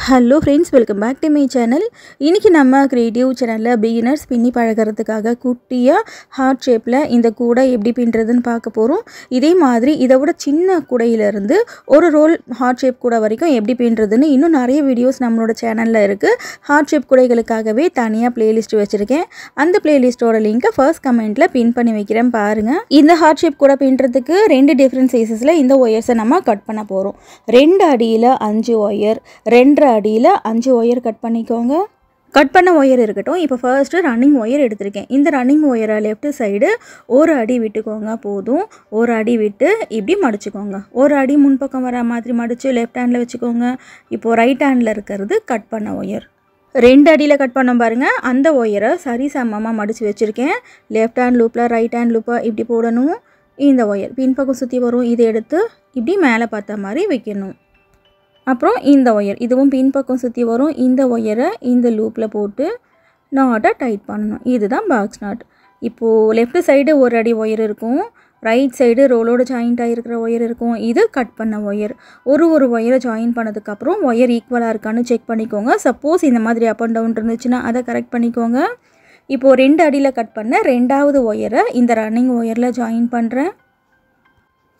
Hello friends, welcome back to my channel. இன்றைக்கி நம்ம creative சேனலில் பிகினர்ஸ் பின்னி பழகிறதுக்காக குட்டியாக ஹார்ட் ஷேப்பில் இந்த கூடை எப்படி பின்னுறதுன்னு பார்க்க போகிறோம். இதே மாதிரி இதை விட சின்ன கூடையிலேருந்து ஒரு ரோல் ஹார்ட் ஷேப் கூடை வரைக்கும் எப்படி பின்னுறதுன்னு இன்னும் நிறைய வீடியோஸ் நம்மளோட சேனலில் இருக்குது. ஹார்ட் ஷேப் கூடைகளுக்காகவே தனியாக ப்ளேலிஸ்ட் வச்சுருக்கேன். அந்த ப்ளேலிஸ்ட்டோட லிங்க்கை ஃபர்ஸ்ட் கமெண்ட்டில் பின் பண்ணி வைக்கிறேன் பாருங்கள். இந்த ஹார்ட் ஷேப் கூடை பின்னுறதுக்கு 2 டிஃப்ரெண்ட் சைஸஸில் இந்த ஒயர்ஸை நம்ம கட் பண்ண போகிறோம். 2 அடியில் 5 ஒயர், 2 அடியில் 5 ஒயர் கட் பண்ணிக்கோங்க. கட் பண்ண ஒயர் இருக்கட்டும். இப்போ ஃபர்ஸ்ட்டு ரன்னிங் ஒயர் எடுத்திருக்கேன். இந்த ரன்னிங் ஒயரை லெஃப்ட் சைடு 1 அடி விட்டுக்கோங்க. போதும். 1 அடி விட்டு இப்படி மடிச்சுக்கோங்க. 1 அடி முன்பக்கம் வர மாதிரி மடித்து லெஃப்ட் ஹேண்டில் வச்சுக்கோங்க. இப்போது ரைட் ஹேண்டில் இருக்கிறது கட் பண்ண ஒயர். 2 அடியில் கட் பண்ண பாருங்கள். அந்த ஒயரை சரி சமமாக மடித்து வச்சுருக்கேன். லெஃப்ட் ஹேண்ட் லூப்பில் ரைட் ஹேண்ட் லூப்பை இப்படி போடணும். இந்த ஒயர் பின்பக்கம் சுற்றி வரும். இதை எடுத்து இப்படி மேலே பார்த்த மாதிரி வைக்கணும். அப்புறம் இந்த ஒயர் இதுவும் பின்பக்கம் சுற்றி வரும். இந்த ஒயரை இந்த லூப்பில் போட்டு நாட்டை டைட் பண்ணணும். இதுதான் பாக்ஸ் நாட். இப்போது லெஃப்ட் சைடு 1 அடி ஒயர் இருக்கும், ரைட் சைடு ரோலோடு ஜாயிண்ட் ஆகிருக்கிற ஒயர் இருக்கும். இது கட் பண்ண ஒயர். ஒரு ஒயரை ஜாயின் பண்ணதுக்கப்புறம் ஒயர் ஈக்குவலாக இருக்கான்னு செக் பண்ணிக்கோங்க. சப்போஸ் இந்த மாதிரி அப் அண்ட் டவுன் இருந்துச்சுன்னா அதை கரெக்ட் பண்ணிக்கோங்க. இப்போது 2 அடியில் கட் பண்ண 2வது ஒயரை இந்த ரன்னிங் ஒயரில் ஜாயின் பண்ணுறேன்.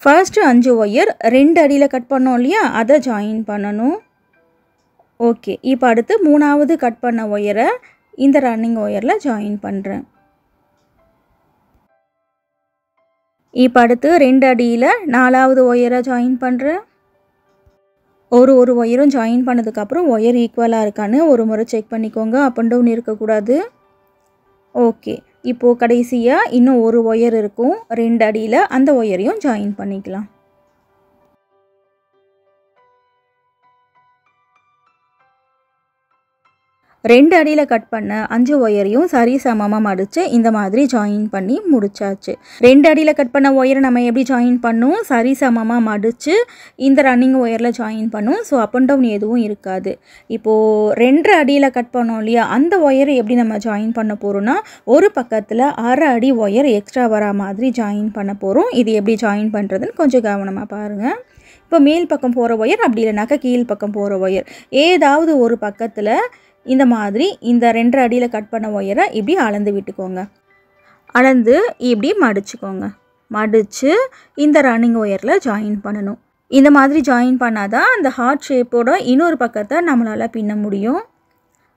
ஃபர்ஸ்ட்டு 5 ஒயர் 2 அடியில் கட் பண்ணோம் இல்லையா, அதை ஜாயின் பண்ணணும். ஓகே, இப்போ அடுத்து 3வது கட் பண்ண ஒயரை இந்த ரன்னிங் ஒயரில் ஜாயின் பண்ணுறேன். இப்போ அடுத்து 2 அடியில் 4வது ஒயரை ஜாயின் பண்ணுறேன். ஒரு ஒயரும் ஜாயின் பண்ணதுக்கப்புறம் ஒயர் ஈக்குவலாக இருக்கான்னு ஒரு முறை செக் பண்ணிக்கோங்க. அப் அண்ட் டவுன் இருக்கக்கூடாது. ஓகே, இப்போது கடைசியாக இன்னும் 1 ஒயர் இருக்கும் 2 அடியில். அந்த ஒயரையும் ஜாயின் பண்ணிக்கலாம். ரெண்டு அடியில் கட் பண்ண 5 ஒயரையும் சரி சமமாக மடித்து இந்த மாதிரி ஜாயின் பண்ணி முடிச்சாச்சு. 2 அடியில் கட் பண்ண ஒயரை நம்ம எப்படி ஜாயின் பண்ணோம், சரி சமமாக மடித்து இந்த ரன்னிங் ஒயரில் ஜாயின் பண்ணும். ஸோ அப் அண்ட் டவுன் எதுவும் இருக்காது. இப்போது 2 அடியில் கட் பண்ணோம் இல்லையா, அந்த ஒயரை எப்படி நம்ம ஜாயின் பண்ண போகிறோம்னா, ஒரு பக்கத்தில் 1/2 அடி ஒயர் எக்ஸ்ட்ரா வர மாதிரி ஜாயின் பண்ண போகிறோம். இது எப்படி ஜாயின் பண்ணுறதுன்னு கொஞ்சம் கவனமாக பாருங்கள். இப்போ மேல் பக்கம் போகிற ஒயர், அப்படி இல்லைனாக்கா கீழ் பக்கம் போகிற ஒயர், ஏதாவது ஒரு பக்கத்தில் இந்த மாதிரி இந்த 2 அடியில் கட் பண்ண ஒயரை இப்படி அளந்து விட்டுக்கோங்க. அளந்து இப்படி மடிச்சுக்கோங்க. மடித்து இந்த ரன்னிங் ஒயரில் ஜாயின் பண்ணணும். இந்த மாதிரி ஜாயின் பண்ணால் தான் அந்த ஹார்ட் ஷேப்போட இன்னொரு பக்கத்தை நம்மளால் பின்ன முடியும்.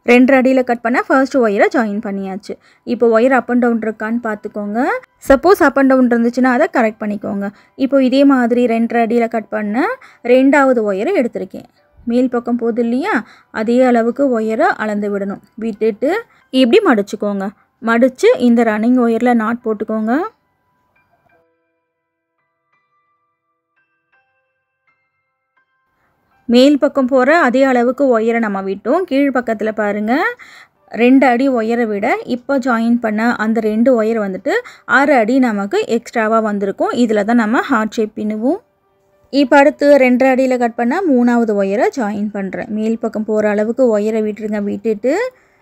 2 அடியில் கட் பண்ண ஃபர்ஸ்ட் ஒயரை ஜாயின் பண்ணியாச்சு. இப்போ ஒயர் அப் அண்ட் டவுன் இருக்கான்னு பார்த்துக்கோங்க. சப்போஸ் அப் அண்ட் டவுன் இருந்துச்சுன்னா அதை கரெக்ட் பண்ணிக்கோங்க. இப்போ இதே மாதிரி 2 அடியில் கட் பண்ண 2வது ஒயரை எடுத்திருக்கேன். மேல் பக்கம் போகுது இல்லையா, அதே அளவுக்கு ஒயரை அளந்து விடணும். விட்டுட்டு இப்படி மடிச்சுக்கோங்க. மடித்து இந்த ரன்னிங் ஒயரில் நாட் போட்டுக்கோங்க. மேல் பக்கம் போகிற அதே அளவுக்கு ஒயரை நம்ம விட்டோம். கீழ் பக்கத்தில் பாருங்கள், 2 அடி ஒயரை விட இப்போ ஜாயின் பண்ண அந்த 2 ஒயர் வந்துட்டு 6 அடி நமக்கு எக்ஸ்ட்ராவாக வந்திருக்கும். இதில் தான் நம்ம ஹார்ட் ஷேப் பின்னுவோம். இப்போ அடுத்து 2 அடியில் கட் பண்ண 3வது ஒயரை ஜாயின் பண்ணுறேன். மேல் பக்கம் போகிற அளவுக்கு ஒயரை விட்டுருங்க. விட்டுட்டு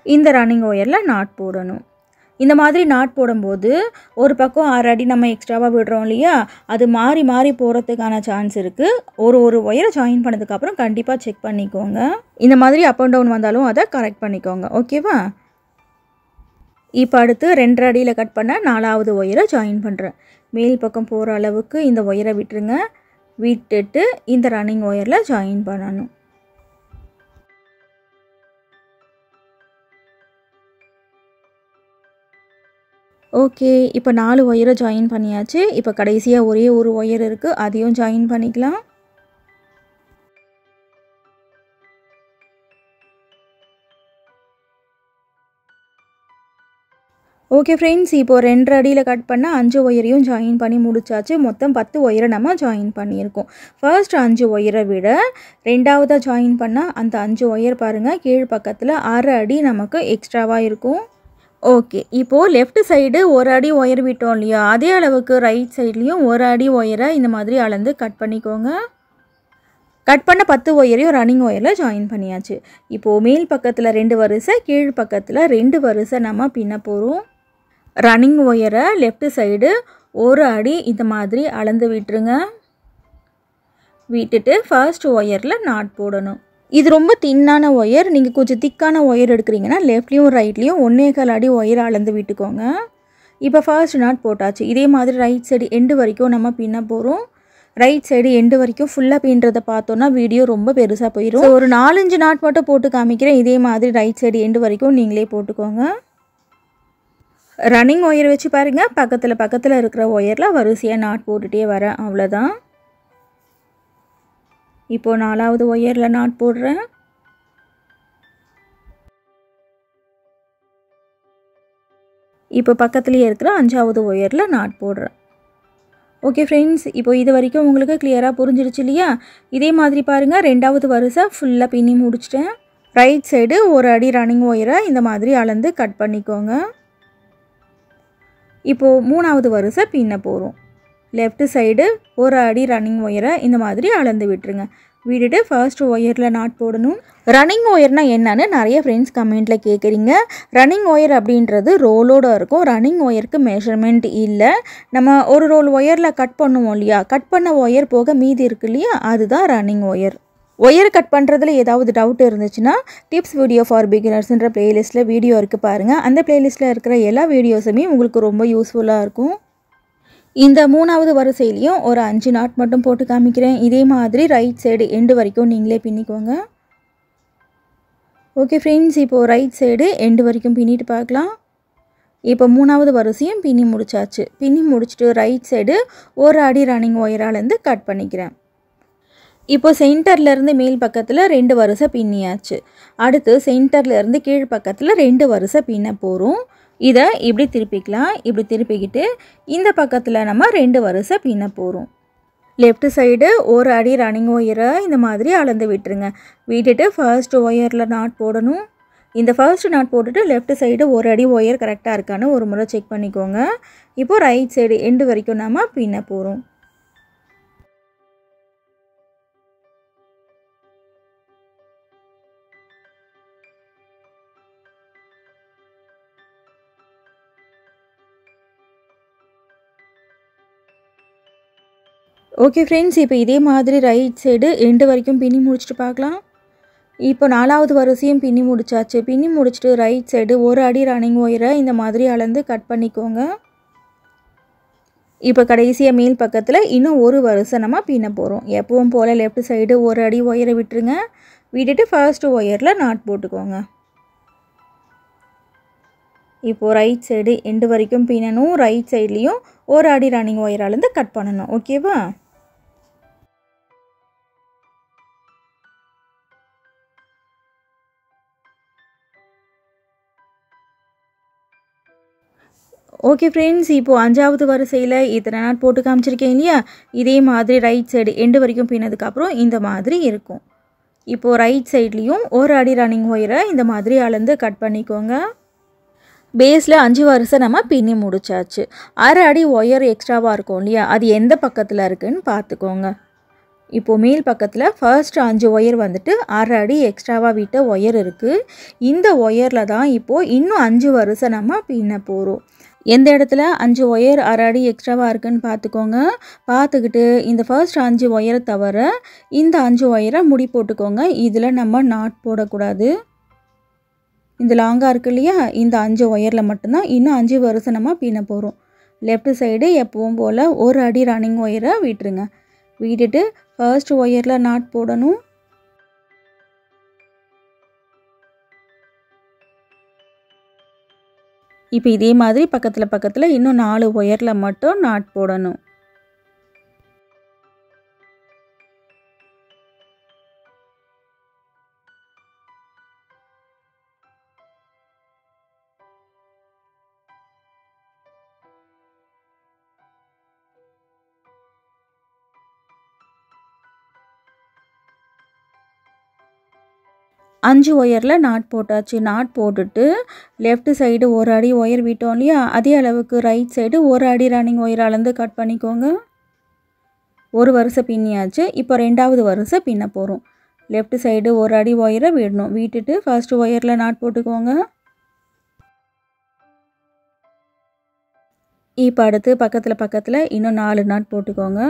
இந்த ரன்னிங் ஒயரில் நாட் போடணும். இந்த மாதிரி நாட் போடும்போது ஒரு பக்கம் 6 அடி நம்ம எக்ஸ்ட்ராவாக விடுறோம் இல்லையா, அது மாறி மாறி போகிறதுக்கான சான்ஸ் இருக்குது. ஒரு ஒயரை ஜாயின் பண்ணதுக்கப்புறம் கண்டிப்பாக செக் பண்ணிக்கோங்க. இந்த மாதிரி அப் அண்ட் டவுன் வந்தாலும் அதை கரெக்ட் பண்ணிக்கோங்க. ஓகேவா? இப்போ அடுத்து 2 அடியில் கட் பண்ண 4வது ஒயரை ஜாயின் பண்ணுறேன். மேல் பக்கம் போகிற அளவுக்கு இந்த ஒயரை விட்டுருங்க. விட்டுட்டு இந்த ரன்னிங் ஒயரில் ஜாயின் பண்ணணும். ஓகே, இப்போ 4 ஒயரை ஜாயின் பண்ணியாச்சு. இப்போ கடைசியாக ஒரே ஒரு ஒயர் இருக்குது, அதையும் ஜாயின் பண்ணிக்கலாம். ஓகே ஃப்ரெண்ட்ஸ், இப்போது 2 அடியில் கட் பண்ண 5 ஒயரையும் ஜாயின் பண்ணி முடிச்சாச்சு. மொத்தம் 10 ஒயரை நம்ம ஜாயின் பண்ணியிருக்கோம். ஃபர்ஸ்ட் 5 ஒயரை விட 2வதாக ஜாயின் பண்ண அந்த 5 ஒயர் பாருங்கள், கீழ் பக்கத்தில் 6 அடி நமக்கு எக்ஸ்ட்ராவாக இருக்கும். ஓகே, இப்போது லெஃப்ட் சைடு 1 அடி ஒயர் விட்டோம் இல்லையா, அதே அளவுக்கு ரைட் சைட்லேயும் 1 அடி ஒயரை இந்த மாதிரி அளந்து கட் பண்ணிக்கோங்க. கட் பண்ண 10 ஒயரையும் ரன்னிங் ஒயரில் ஜாயின் பண்ணியாச்சு. இப்போது மேல் பக்கத்தில் 2 வரிசை, கீழ் பக்கத்தில் 2 வரிசை நம்ம பின்ன போகிறோம். ரன்னிங் ஒயரை லெஃப்ட் சைடு 1 அடி இந்த மாதிரி அளந்து விட்டுருங்க. விட்டுட்டு ஃபர்ஸ்ட் ஒயரில் நாட் போடணும். இது ரொம்ப தின்னான ஒயர். நீங்கள் கொஞ்சம் திக்கான ஒயர் எடுக்கிறீங்கன்னா லெஃப்ட்லேயும் ரைட்லேயும் 1.25 அடி ஒயர் அளந்து விட்டுக்கோங்க. இப்போ ஃபர்ஸ்ட் நாட் போட்டாச்சு. இதே மாதிரி ரைட் சைடு எண்டு வரைக்கும் நம்ம பின்ன போகிறோம். ரைட் சைடு எண்டு வரைக்கும் ஃபுல்லாக பின்னுறதை பார்த்தோன்னா வீடியோ ரொம்ப பெருசாக போயிடும். ஸோ ஒரு 4-5 நாட் மட்டும் போட்டு காமிக்கிறேன். இதே மாதிரி ரைட் சைடு எண்டு வரைக்கும் நீங்களே போட்டுக்கோங்க. ரன்னிங் ஒயர் வச்சு பாருங்கள். பக்கத்தில் இருக்கிற ஒயரில் வரிசையாக நாட் போட்டுகிட்டே வரேன். அவ்வளோதான். இப்போது 4வது ஒயரில் நாட் போடுறேன். இப்போ பக்கத்துலேயே இருக்கிற 5வது ஒயரில் நாட் போடுறேன். ஓகே ஃப்ரெண்ட்ஸ், இப்போ இது வரைக்கும் உங்களுக்கு கிளியராக புரிஞ்சிடுச்சு இல்லையா? இதே மாதிரி பாருங்கள். 2வது வரிசை ஃபுல்லாக பின்னி முடிச்சிட்டேன். ரைட் சைடு 1 அடி ரன்னிங் ஒயரை இந்த மாதிரி அளந்து கட் பண்ணிக்கோங்க. இப்போது 3வது வரிசை பின்ன போகிறோம். லெஃப்ட் சைடு 1 அடி ரன்னிங் ஒயரை இந்த மாதிரி அளந்து விட்டுருங்க. விட்டுட்டு ஃபர்ஸ்ட் ஒயரில் நாட் போடணும். ரன்னிங் ஒயர்னால் என்னன்னு நிறைய ஃப்ரெண்ட்ஸ் கமெண்ட்டில் கேட்குறீங்க. ரன்னிங் ஒயர் அப்படின்றது ரோலோடு இருக்கும். ரன்னிங் ஒயருக்கு மெஷர்மெண்ட் இல்லை. நம்ம ஒரு ரோல் ஒயரில் கட் பண்ணுவோம் இல்லையா? கட் பண்ண ஒயர் போக மீதி இருக்கு இல்லையா? அதுதான் ரன்னிங் ஒயர். ஒயர் கட் பண்ணுறதுல ஏதாவது டவுட் இருந்துச்சுன்னா டிப்ஸ் வீடியோ ஃபார் பிகினர்ஸ்ன்ற பிளேலிஸ்ட்டில் வீடியோ இருக்குது பாருங்கள். அந்த பிளேலிஸ்ட்டில் இருக்கிற எல்லா வீடியோஸுமே உங்களுக்கு ரொம்ப யூஸ்ஃபுல்லாக இருக்கும். இந்த 3வது வரிசையிலையும் ஒரு 5 நாட் மட்டும் போட்டு காமிக்கிறேன். இதே மாதிரி ரைட் சைடு எண்டு வரைக்கும் நீங்களே பின்னிக்கோங்க. ஓகே ஃப்ரெண்ட்ஸ், இப்போது ரைட் சைடு எண்டு வரைக்கும் பின்னிட்டு பார்க்கலாம். இப்போ 3வது வரிசையும் பின்னி முடிச்சாச்சு. பின்னி முடிச்சுட்டு ரைட் சைடு 1 அடி ரன்னிங் ஒயராலேருந்து கட் பண்ணிக்கிறேன். இப்போ சென்டர்லேருந்து மேல் பக்கத்தில் 2 வரிசை பின்னியாச்சு. அடுத்து சென்டர்லேருந்து கீழ் பக்கத்தில் 2 வரிசை பின்ன போகிறோம். இதை இப்படி திருப்பிக்கலாம். இப்படி திருப்பிக்கிட்டு இந்த பக்கத்தில் நம்ம 2 வரிசை பின்ன போகிறோம். லெஃப்ட் சைடு 1 அடி ரன்னிங் ஒயரை இந்த மாதிரி அளந்து விட்டுருங்க. விட்டுட்டு ஃபர்ஸ்ட் ஒயரில் நாட் போடணும். இந்த ஃபர்ஸ்ட் நாட் போட்டுட்டு லெஃப்ட் சைடு 1 அடி ஒயர் கரெக்டாக இருக்கான்னு ஒரு முறை செக் பண்ணிக்கோங்க. இப்போது ரைட் சைடு எண்டு வரைக்கும் நம்ம பின்ன போகிறோம். ஓகே ஃப்ரெண்ட்ஸ், இப்போ இதே மாதிரி ரைட் சைடு எண்டு வரைக்கும் பின்னி முடிச்சுட்டு பார்க்கலாம். இப்போ 4வது வரிசையும் பின்னி முடிச்சாச்சு. பின்னி முடிச்சுட்டு ரைட் சைடு 1 அடி ரன்னிங் ஒயரை இந்த மாதிரி அளந்து கட் பண்ணிக்கோங்க. இப்போ கடைசியாக மேல் பக்கத்தில் இன்னும் ஒரு வரிசை நம்ம பின்ன போகிறோம். எப்பவும் போல் லெஃப்ட் சைடு 1 அடி ஒயரை விட்டுருங்க. விட்டுட்டு ஃபர்ஸ்ட் ஒயரில் நாட் போட்டுக்கோங்க. இப்போது ரைட் சைடு எண்டு வரைக்கும் பின்னணும். ரைட் சைட்லேயும் 1 அடி ரன்னிங் ஒயராலேருந்து கட் பண்ணணும். ஓகேவா? ஓகே ஃப்ரெண்ட்ஸ், இப்போது 5வது வரிசையில் இத்தனை நாட் போட்டு காமிச்சிருக்கேன் இல்லையா? இதே மாதிரி ரைட் சைடு எண்டு வரைக்கும் பின்னதுக்கப்புறம் இந்த மாதிரி இருக்கும். இப்போது ரைட் சைட்லேயும் 1 அடி ரன்னிங் ஒயரை இந்த மாதிரி அளந்து கட் பண்ணிக்கோங்க. பேஸில் 5 வரிசை நம்ம பின்னி முடிச்சாச்சு. 1/2 அடி ஒயர் எக்ஸ்ட்ராவாக இருக்கும் இல்லையா? அது எந்த பக்கத்தில் இருக்குதுன்னு பார்த்துக்கோங்க. இப்போது மேல் பக்கத்தில் ஃபர்ஸ்ட் 5 ஒயர் வந்துட்டு 1/2 அடி எக்ஸ்ட்ராவாக விட்ட ஒயர் இருக்குது. இந்த ஒயரில் தான் இப்போது இன்னும் 5 வரிசை நம்ம பின்ன போகிறோம். எந்த இடத்துல 5 ஒயர் 1/2 அடி எக்ஸ்ட்ராவாக இருக்குன்னு பார்த்துக்கோங்க. பார்த்துக்கிட்டு இந்த ஃபர்ஸ்ட் 5 ஒயரை தவிர இந்த 5 ஒயரை முடி போட்டுக்கோங்க. இதில் நம்ம நாட் போடக்கூடாது. இந்த லாங்காக இருக்கு இல்லையா? இந்த 5 ஒயரில் மட்டும்தான் இன்னும் 5 வரிசை நம்ம பின்ன போகிறோம். லெஃப்ட் சைடு எப்பவும் போல் 1 அடி ரன்னிங் ஒயரை விட்டுருங்க. விட்டுட்டு ஃபர்ஸ்ட் ஒயரில் நாட் போடணும். இப்போ இதே மாதிரி பக்கத்தில் இன்னும் 4 ஒயரில் மட்டும் நாட் போடணும். அஞ்சு ஒயரில் நாட் போட்டாச்சு. நாட் போட்டுட்டு லெஃப்ட் சைடு 1 அடி ஒயர் விட்டோம் இல்லையா? அதே அளவுக்கு ரைட் சைடு 1 அடி ரன்னிங் ஒயர் அளந்து கட் பண்ணிக்கோங்க. ஒரு வரிசை பின்னியாச்சு. இப்போ 2வது வரிசை பின்ன போகிறோம். லெஃப்ட் சைடு 1 அடி ஒயரை விடணும். விட்டுட்டு ஃபர்ஸ்ட் ஒயரில் நாட் போட்டுக்கோங்க. இப்போ அடுத்து பக்கத்தில் இன்னும் 4 நாட் போட்டுக்கோங்க.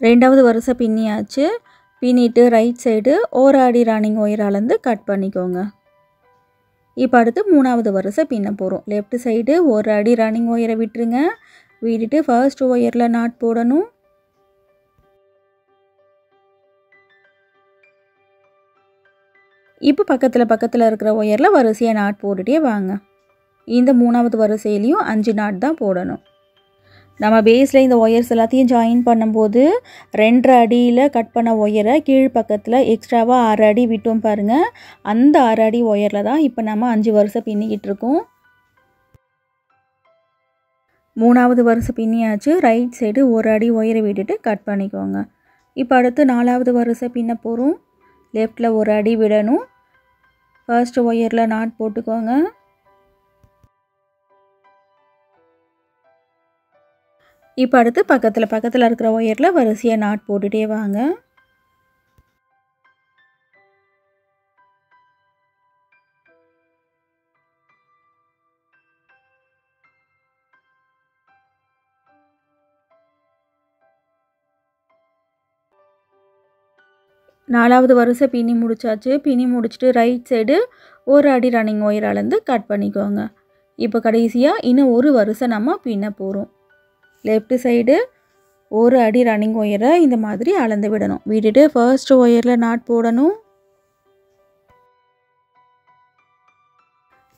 ரெண்டாவது வரிசை பின்னியாச்சு. பின்னிட்டு ரைட் சைடு ஒரு அடி ரன்னிங் ஒயர் அளந்து கட் பண்ணிக்கோங்க. இப்போ அடுத்து மூணாவது வரிசை பின்ன போகிறோம். லெஃப்ட் சைடு ஒரு அடி ரன்னிங் ஒயரை விட்டுருங்க. விட்டுட்டு ஃபர்ஸ்ட் ஒயரில் நாட் போடணும். இப்போ பக்கத்தில் இருக்கிற ஒயரில் வரிசையாக நாட் போட்டுகிட்டே வாங்க. இந்த மூணாவது வரிசையிலையும் 5 நாட் தான் போடணும். நம்ம பேஸில் இந்த ஒயர்ஸ் எல்லாத்தையும் ஜாயின் பண்ணும்போது 2.5 அடியில் கட் பண்ண ஒயரை கீழ் பக்கத்தில் எக்ஸ்ட்ராவாக 6 அடி விட்டோம் பாருங்கள். அந்த 6 அடி ஒயரில் தான் இப்போ நம்ம 5 வரிசை பின்னிக்கிட்டு இருக்கோம். மூணாவது வரிசை பின்னியாச்சு. ரைட் சைடு ஒரு அடி ஒயரை விட்டுட்டு கட் பண்ணிக்கோங்க. இப்போ அடுத்து நாலாவது வரிசை பின்ன போகிறோம். லெஃப்டில் ஒரு அடி விடணும். ஃபர்ஸ்ட் ஒயரில் நாட் போட்டுக்கோங்க. இப்போ அடுத்து பக்கத்தில் இருக்கிற ஒயரில் வரிசையாக நாட் போட்டுகிட்டே வாங்க. நாலாவது வரிசை பின்னி முடிச்சாச்சு. பின்னி முடிச்சுட்டு ரைட் சைடு ஒரு அடி ரன்னிங் ஒயர் அளந்து கட் பண்ணிக்கோங்க. இப்போ கடைசியாக இன்னும் ஒரு வரிசை நம்ம பின்ன போகிறோம். லெஃப்ட் சைடு ஒரு அடி ரன்னிங் ஒயரை இந்த மாதிரி அளந்து விடணும். விட்டுட்டு ஃபர்ஸ்ட் ஒயரில் நாட் போடணும்.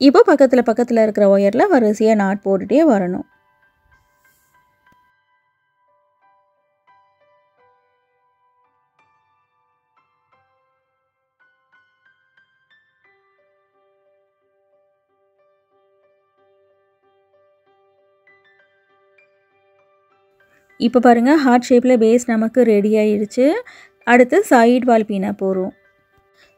இப்போ பக்கத்தில் இருக்கிற ஒயரில் வரிசையாக நாட் போட்டுகிட்டே வரணும். இப்போ பாருங்கள், ஹார்ட் ஷேப்பில் பேஸ் நமக்கு ரெடி ஆயிடுச்சு. அடுத்து சைடு வால் பின்ன போகிறோம்.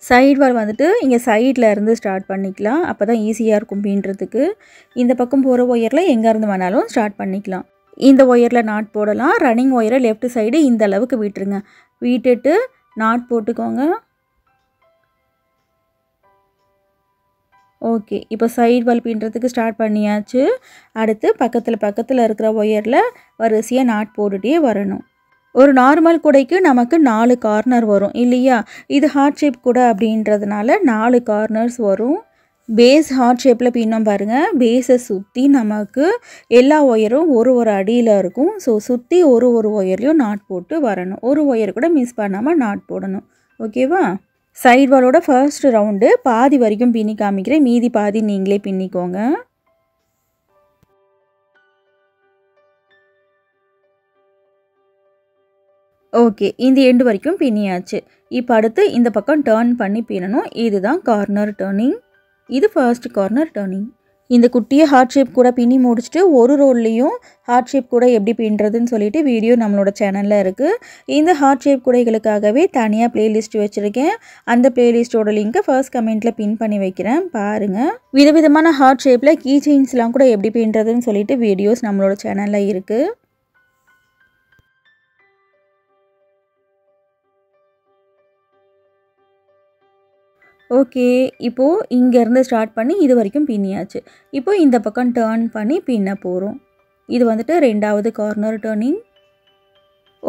சைடு வால் வந்துட்டு இங்கே சைடில் இருந்து ஸ்டார்ட் பண்ணிக்கலாம். அப்போ தான் ஈஸியாக இருக்கும் பின்னுறதுக்கு. இந்த பக்கம் போகிற ஒயரில் எங்கேருந்து வேணாலும் ஸ்டார்ட் பண்ணிக்கலாம். இந்த ஒயரில் நாட் போடலாம். ரன்னிங் ஒயரை லெஃப்ட் சைடு இந்த அளவுக்கு விட்டுருங்க. விட்டுட்டு நாட் போட்டுக்கோங்க. ஓகே, இப்போ சைடு வால் பின்னுறதுக்கு ஸ்டார்ட் பண்ணியாச்சு. அடுத்து பக்கத்தில் இருக்கிற ஒயரில் வரிசையாக நாட் போட்டுகிட்டே வரணும். ஒரு நார்மல் கூடைக்கு நமக்கு 4 கார்னர் வரும் இல்லையா? இது ஹார்ட் ஷேப் கூடை அப்படின்றதுனால 4 கார்னர்ஸ் வரும். பேஸ் ஹார்ட் ஷேப்பில் பின்னோம் பாருங்கள். பேஸை சுற்றி நமக்கு எல்லா ஒயரும் ஒரு அடியில் இருக்கும். ஸோ சுற்றி ஒரு ஒயர்லையும் நாட் போட்டு வரணும். ஒரு ஒயர் கூட மிஸ் பண்ணாமல் நாட் போடணும். ஓகேவா? சைடு வாலோட ஃபர்ஸ்ட் ரவுண்டு பாதி வரைக்கும் பின்னி காமிக்கிறேன். மீதி பாதி நீங்களே பின்னிக்கோங்க. ஓகே, இந்த எண்டு வரைக்கும் பின்னியாச்சு. இப்போ அடுத்து இந்த பக்கம் டர்ன் பண்ணி பின்னணும். இதுதான் கார்னர் டர்னிங். இது ஃபர்ஸ்ட் கார்னர் டர்னிங். இந்த குட்டியை ஹார்ட் ஷேப் கூட பின்னி முடிச்சுட்டு ஒரு ரோல்லையும் ஹார்ட் ஷேப் கூட எப்படி பின்னுறதுன்னு சொல்லிட்டு வீடியோ நம்மளோட சேனலில் இருக்குது. இந்த ஹார்ட் ஷேப் கூடைகளுக்காகவே தனியாக ப்ளேலிஸ்ட் வச்சுருக்கேன். அந்த ப்ளேலிஸ்ட்டோட லிங்க்கை ஃபர்ஸ்ட் கமெண்ட்டில் பின் பண்ணி வைக்கிறேன், பாருங்கள். விதவிதமான ஹார்ட் ஷேப்பில் கீ செயின்ஸ்லாம் கூட எப்படி பின்னுறதுன்னு சொல்லிட்டு வீடியோஸ் நம்மளோட சேனலில் இருக்குது. ஓகே, இப்போது இங்கேருந்து ஸ்டார்ட் பண்ணி இது வரைக்கும் பின்னியாச்சு. இப்போது இந்த பக்கம் டர்ன் பண்ணி பின்ன போகிறோம். இது வந்துட்டு ரெண்டாவது கார்னர் டர்னிங்.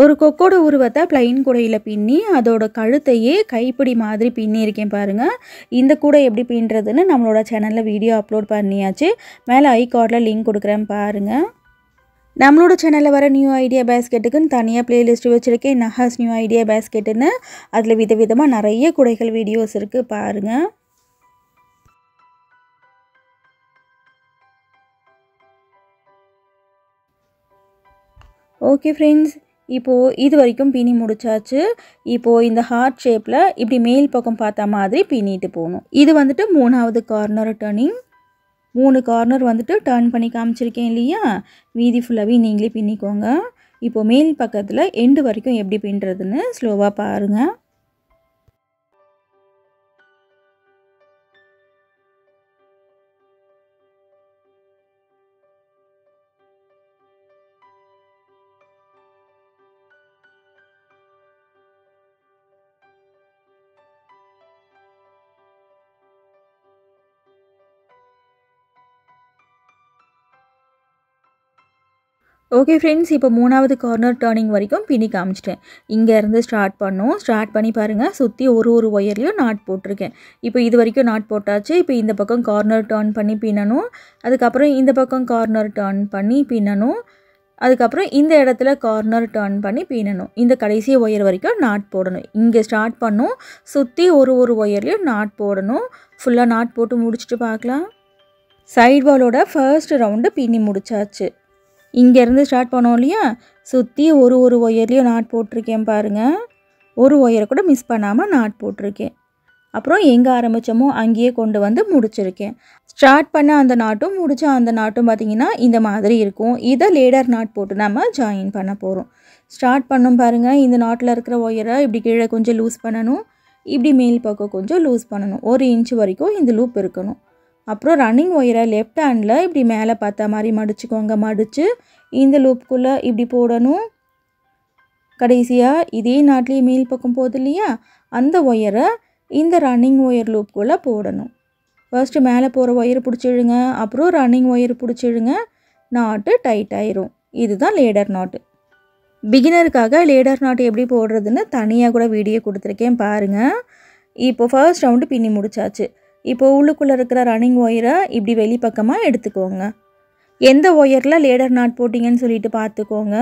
ஒரு கொக்கோட உருவத்தை ப்ளைன் கூடையில் பின்னி அதோட கழுத்தையே கைப்பிடி மாதிரி பின்னியிருக்கேன் பாருங்கள். இந்த கூடை எப்படி பின்னுறதுன்னு நம்மளோட சேனலில் வீடியோ அப்லோட் பண்ணியாச்சு. மேலே ஐ கார்டில் லிங்க் கொடுக்குறேன் பாருங்கள். நம்மளோட சேனலில் வர நியூ ஐடியா பேஸ்கெட்டுக்குன்னு தனியாக ப்ளேலிஸ்ட் வச்சுருக்கேன், நஹாஸ் நியூ ஐடியா பேஸ்கெட்டுன்னு. அதில் விதவிதமாக நிறைய குடைகள் வீடியோஸ் இருக்குது, பாருங்கள். ஓகே ஃப்ரெண்ட்ஸ், இப்போது இது வரைக்கும் பின்னி முடிச்சாச்சு. இப்போது இந்த ஹார்ட் ஷேப்பில் இப்படி மேல் பக்கம் பார்த்த மாதிரி பின்னிட்டு போகணும். இது வந்துட்டு மூணாவது கார்னர் டர்னிங். 3 கார்னர் வந்துட்டு டர்ன் பண்ணி காமிச்சிருக்கேன் இல்லையா? மீதி ஃபுல்லாகவே நீங்களே பின்னிக்கோங்க. இப்போது மேல் பக்கத்தில் எண்டு வரைக்கும் எப்படி பின்னுறதுன்னு ஸ்லோவாக பாருங்கள். ஓகே ஃப்ரெண்ட்ஸ், இப்போ மூணாவது கார்னர் டர்னிங் வரைக்கும் பின்னி காமிச்சிட்டேன். இங்கேருந்து ஸ்டார்ட் பண்ணோம். ஸ்டார்ட் பண்ணி பாருங்கள், சுற்றி ஒரு ஒயர்லேயும் நாட் போட்டிருக்கேன். இப்போ இது வரைக்கும் நாட் போட்டாச்சு. இப்போ இந்த பக்கம் கார்னர் டர்ன் பண்ணி பின்னணும். அதுக்கப்புறம் இந்த பக்கம் கார்னர் டர்ன் பண்ணி பின்னணும். அதுக்கப்புறம் இந்த இடத்துல கார்னர் டர்ன் பண்ணி பின்னணும். இந்த கடைசி ஒயர் வரைக்கும் நாட் போடணும். இங்கே ஸ்டார்ட் பண்ணோம், சுற்றி ஒரு ஒயர்லேயும் நாட் போடணும். ஃபுல்லாக நாட் போட்டு முடிச்சுட்டு பார்க்கலாம். சைட் வாலோட ஃபர்ஸ்ட் ரவுண்டு பின்னி முடிச்சாச்சு. இங்கேருந்து ஸ்டார்ட் பண்ணோம் இல்லையா, சுற்றி ஒரு ஒயர்லேயும் நாட் போட்டிருக்கேன் பாருங்கள். ஒரு ஒயரை கூட மிஸ் பண்ணாமல் நாட் போட்டிருக்கேன். அப்புறம் எங்கே ஆரம்பித்தோமோ அங்கேயே கொண்டு வந்து முடிச்சிருக்கேன். ஸ்டார்ட் பண்ண அந்த நாட்டும் முடிச்ச அந்த நாட்டும் பார்த்திங்கன்னா இந்த மாதிரி இருக்கும். இதை லேடர் நாட் போட்டு நம்ம ஜாயின் பண்ண போகிறோம். ஸ்டார்ட் பண்ணோம் பாருங்கள், இந்த நாட்டில் இருக்கிற ஒயரை இப்படி கீழே கொஞ்சம் லூஸ் பண்ணணும். இப்படி மேல் பக்கம் கொஞ்சம் லூஸ் பண்ணணும். 1 இன்ச் வரைக்கும் இந்த லூப் இருக்கணும். அப்புறம் ரன்னிங் ஒயரை லெஃப்ட் ஹேண்டில் இப்படி மேலே பார்த்த மாதிரி மடிச்சுக்கோங்க. மடித்து இந்த லூப்புக்குள்ளே இப்படி போடணும். கடைசியாக இதே நாட்லேயே மேல் பக்கம் போகுது இல்லையா, அந்த ஒயரை இந்த ரன்னிங் ஒயர் லூப்புக்குள்ளே போடணும். ஃபர்ஸ்ட்டு மேலே போகிற ஒயரை பிடிச்சிடுங்க. அப்புறம் ரன்னிங் ஒயர் பிடிச்சிடுங்க. நாட்டு டைட் ஆயிரும். இதுதான் லேடர் நாட்டு. பிகினருக்காக லேடர் நாட்டு எப்படி போடுறதுன்னு தனியாக கூட வீடியோ கொடுத்துருக்கேன் பாருங்கள். இப்போ ஃபர்ஸ்ட் ரவுண்டு பின்னி முடிச்சாச்சு. இப்போ உள்ளுக்குள்ளே இருக்கிற ரன்னிங் ஒயரை இப்படி வெளிப்பக்கமாக எடுத்துக்கோங்க. எந்த ஒயரில் லேடர் நாட் போட்டிங்கன்னு சொல்லிட்டு பார்த்துக்கோங்க.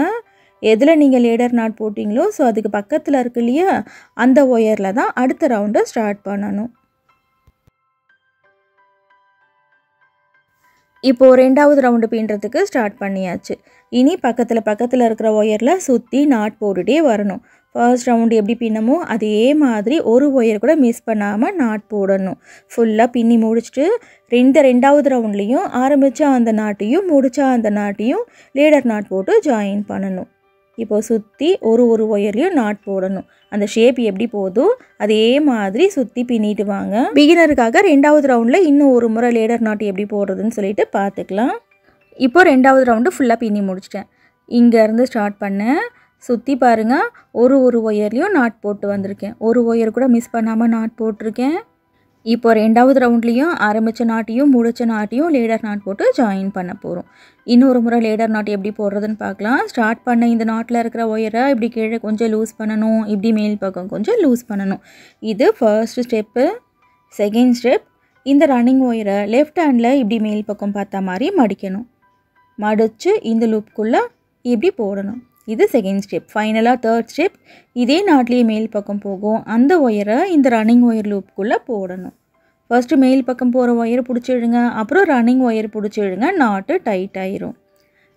எதில் நீங்கள் லேடர் நாட் போட்டிங்களோ ஸோ அதுக்கு பக்கத்தில் இருக்கு இல்லையா, அந்த ஒயரில் தான் அடுத்த ரவுண்டை ஸ்டார்ட் பண்ணணும். இப்போது 2வது ரவுண்டு பின்னுறதுக்கு ஸ்டார்ட் பண்ணியாச்சு. இனி பக்கத்தில் இருக்கிற ஒயரில் சுற்றி நாட் போட்டுகிட்டே வரணும். ஃபர்ஸ்ட் ரவுண்டு எப்படி பின்னமோ அதே மாதிரி ஒரு ஒயர் கூட மிஸ் பண்ணாமல் நாட் போடணும். ஃபுல்லாக பின்னி முடிச்சுட்டு 2வது ரவுண்ட்லேயும் ஆரம்பித்த அந்த நாட்டையும் முடித்த அந்த நாட்டையும் லேடர் நாட் போட்டு ஜாயின் பண்ணணும். இப்போது சுற்றி ஒரு ஒயர்லேயும் நாட் போடணும். அந்த ஷேப் எப்படி போதோ அதே மாதிரி சுற்றி பின்னிட்டு வாங்க. பிகினருக்காக 2வது ரவுண்டில் இன்னும் ஒரு முறை லேடர் நாட் எப்படி போடுறதுன்னு சொல்லிட்டு பார்த்துக்கலாம். இப்போது 2வது ரவுண்டு ஃபுல்லாக பின்னி முடிச்சிட்டேன். இங்கேருந்து ஸ்டார்ட் பண்ணேன். சுற்றி பாருங்கள், ஒரு ஒயர்லேயும் நாட் போட்டு வந்திருக்கேன். ஒரு ஒயர் கூட மிஸ் பண்ணாமல் நாட் போட்டிருக்கேன். இப்போ 2வது ரவுண்ட்லேயும் ஆரம்பித்த நாட்டையும் முடித்த நாட்டையும் லேடர் நாட் போட்டு ஜாயின் பண்ண போகிறோம். இன்னொரு முறை லேடர் நாட் எப்படி போடுறதுன்னு பார்க்கலாம். ஸ்டார்ட் பண்ண இந்த நாட்டில் இருக்கிற ஒயரை இப்படி கீழே கொஞ்சம் லூஸ் பண்ணணும். இப்படி மேல் பக்கம் கொஞ்சம் லூஸ் பண்ணணும். இது ஃபர்ஸ்ட் ஸ்டெப்பு. செகண்ட் ஸ்டெப், இந்த ரன்னிங் ஒயரை லெஃப்ட் ஹேண்டில் இப்படி மேல் பக்கம் பார்த்த மாதிரி மடிக்கணும். மடித்து இந்த லூப்புக்குள்ளே இப்படி போடணும். இது செகண்ட் ஸ்டெப். ஃபைனலாக தேர்ட் ஸ்டெப், இதே நாட்லேயே மேல் பக்கம் போகும். அந்த ஒயரை இந்த ரன்னிங் ஒயர் லூப்புக்குள்ளே போடணும். ஃபர்ஸ்ட்டு மேல் பக்கம் போகிற ஒயரை பிடிச்சிடுங்க. அப்புறம் ரன்னிங் ஒயர் பிடிச்சிடுங்க. நாட்டு டைட் ஆயிரும்.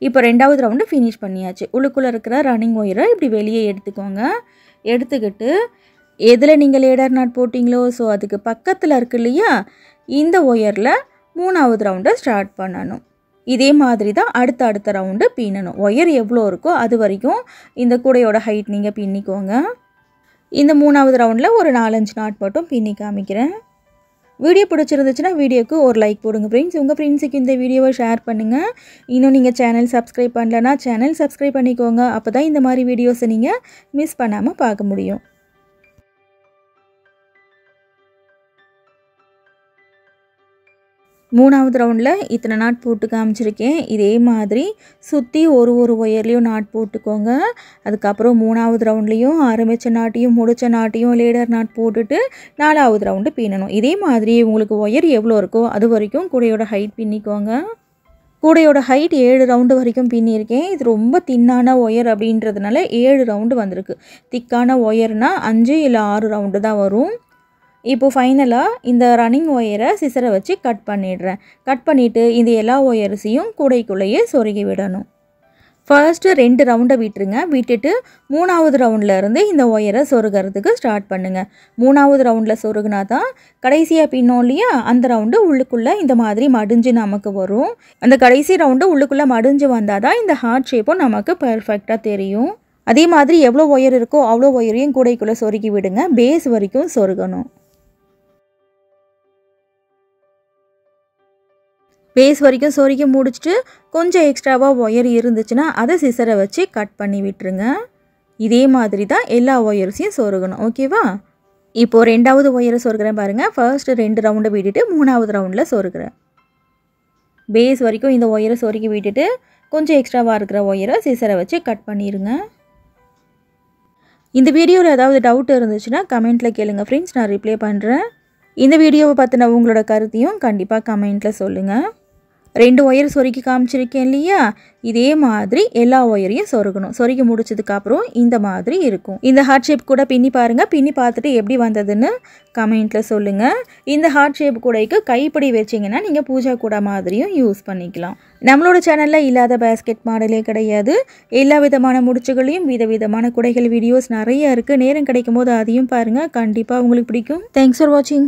இப்போ 2வது ரவுண்டு ஃபினிஷ் பண்ணியாச்சு. உள்ளுக்குள்ளே இருக்கிற ரன்னிங் ஒயரை இப்படி வெளியே எடுத்துக்கோங்க. எடுத்துக்கிட்டு எதில் நீங்கள் லேடர் நாட் போட்டிங்களோ ஸோ அதுக்கு பக்கத்தில் இருக்கு இல்லையா, இந்த ஒயரில் 3வது ரவுண்டை ஸ்டார்ட் பண்ணணும். இதே மாதிரி தான் அடுத்த ரவுண்டு பின்னணும். ஒயர் எவ்வளோ இருக்கோ அது வரைக்கும் இந்த கூடையோட ஹைட் நீங்கள் பின்னிக்கோங்க. இந்த 3வது ரவுண்டில் ஒரு 4-5 நாட் மட்டும் பின்னி காமிக்கிறேன். வீடியோ பிடிச்சிருந்துச்சுன்னா வீடியோக்கு ஒரு லைக் போடுங்க ஃப்ரெண்ட்ஸ். உங்கள் ஃப்ரெண்ட்ஸுக்கு இந்த வீடியோவை ஷேர் பண்ணுங்கள். இன்னும் நீங்கள் சேனல் சப்ஸ்கிரைப் பண்ணலன்னா சேனல் சப்ஸ்கிரைப் பண்ணிக்கோங்க. அப்போ தான் இந்த மாதிரி வீடியோஸை நீங்கள் மிஸ் பண்ணாமல் பார்க்க முடியும். மூணாவது ரவுண்டில் இத்தனை நாட் போட்டு காமிச்சிருக்கேன். இதே மாதிரி சுற்றி ஒரு ஒயர்லேயும் நாட் போட்டுக்கோங்க. அதுக்கப்புறம் 3வது ரவுண்ட்லேயும் ஆரம்பித்த நாட்டையும் முடித்த நாட்டையும் லேடர் நாட் போட்டுட்டு 4வது ரவுண்டு பின்னணும். இதே மாதிரி உங்களுக்கு ஒயர் எவ்வளோ இருக்கோ அது வரைக்கும் கூடையோட ஹைட் பின்னிக்கோங்க. கூடையோட ஹைட் 7 ரவுண்டு வரைக்கும் பின்னியிருக்கேன். இது ரொம்ப தின்னான ஒயர் அப்படின்றதுனால 7 ரவுண்டு வந்திருக்கு. திக்கான ஒயர்னால் 5 இல்லை 6 ரவுண்டு தான் வரும். இப்போ ஃபைனலாக இந்த ரன்னிங் ஒயரை சிசரை வச்சு கட் பண்ணிடுறேன். கட் பண்ணிவிட்டு இந்த எல்லா ஒயர்ஸையும் கூடைக்குள்ளேயே சொருகி விடணும். ஃபர்ஸ்ட்டு 2 ரவுண்டை விட்டுருங்க. விட்டுட்டு 3வது ரவுண்ட்லேருந்து இந்த ஒயரை சொருகிறதுக்கு ஸ்டார்ட் பண்ணுங்கள். 3வது ரவுண்டில் சொருகுனா தான் கடைசியாக பின்னோம் இல்லையா, அந்த ரவுண்டு உள்ளுக்குள்ளே இந்த மாதிரி மடிஞ்சு நமக்கு வரும். அந்த கடைசி ரவுண்டு உள்ளுக்குள்ளே மடிஞ்சு வந்தால் தான் இந்த ஹார்ட் ஷேப்பும் நமக்கு பர்ஃபெக்டாக தெரியும். அதே மாதிரி எவ்வளோ ஒயர் இருக்கோ அவ்வளோ ஒயரையும் கூடைக்குள்ளே சொருகி விடுங்க. பேஸ் வரைக்கும் சொருகணும். பேஸ் வரைக்கும் சொருகி முடிச்சுட்டு கொஞ்சம் எக்ஸ்ட்ராவாக ஒயர் இருந்துச்சுன்னா அதை சிசரை வச்சு கட் பண்ணி விட்டுருங்க. இதே மாதிரி தான் எல்லா ஒயர்ஸையும் சொருகணும். ஓகேவா? இப்போது 2வது ஒயரை சொருகிறேன் பாருங்கள். ஃபர்ஸ்ட்டு 2 ரவுண்டை விட்டுட்டு 3வது ரவுண்டில் சொருகிறேன். பேஸ் வரைக்கும் இந்த ஒயரை சொருகி விட்டுட்டு கொஞ்சம் எக்ஸ்ட்ராவாக இருக்கிற ஒயரை சிசரை வச்சு கட் பண்ணிடுங்க. இந்த வீடியோவில் ஏதாவது டவுட் இருந்துச்சுன்னா கமெண்ட்டில் கேளுங்க ஃப்ரெண்ட்ஸ், நான் ரிப்ளை பண்ணுறேன். இந்த வீடியோவை பற்றின உங்களோட கருத்தையும் கண்டிப்பாக கமெண்ட்டில் சொல்லுங்கள். 2 ஒயர் சொருக்கி காமிச்சிருக்கேன் இல்லையா, இதே மாதிரி எல்லா ஒயரையும் சொருகணும். சொருகி முடிச்சதுக்கப்புறம் இந்த மாதிரி இருக்கும். இந்த ஹார்ட் ஷேப் கூட பின்னி பாருங்கள். பின்னி பார்த்துட்டு எப்படி வந்ததுன்னு கமெண்ட்டில் சொல்லுங்கள். இந்த ஹார்ட் ஷேப் கூடைக்கு கைப்பிடி வச்சிங்கன்னா நீங்கள் பூஜா கூட மாதிரியும் யூஸ் பண்ணிக்கலாம். நம்மளோட சேனலில் இல்லாத பேஸ்கெட் மாடலே கிடையாது. எல்லா விதமான முடிச்சுகளையும் விதவிதமான குடைகள் வீடியோஸ் நிறைய இருக்குது. நேரம் கிடைக்கும் போது அதையும் பாருங்கள், கண்டிப்பாக உங்களுக்கு பிடிக்கும். தேங்க்ஸ் ஃபார் வாட்சிங்.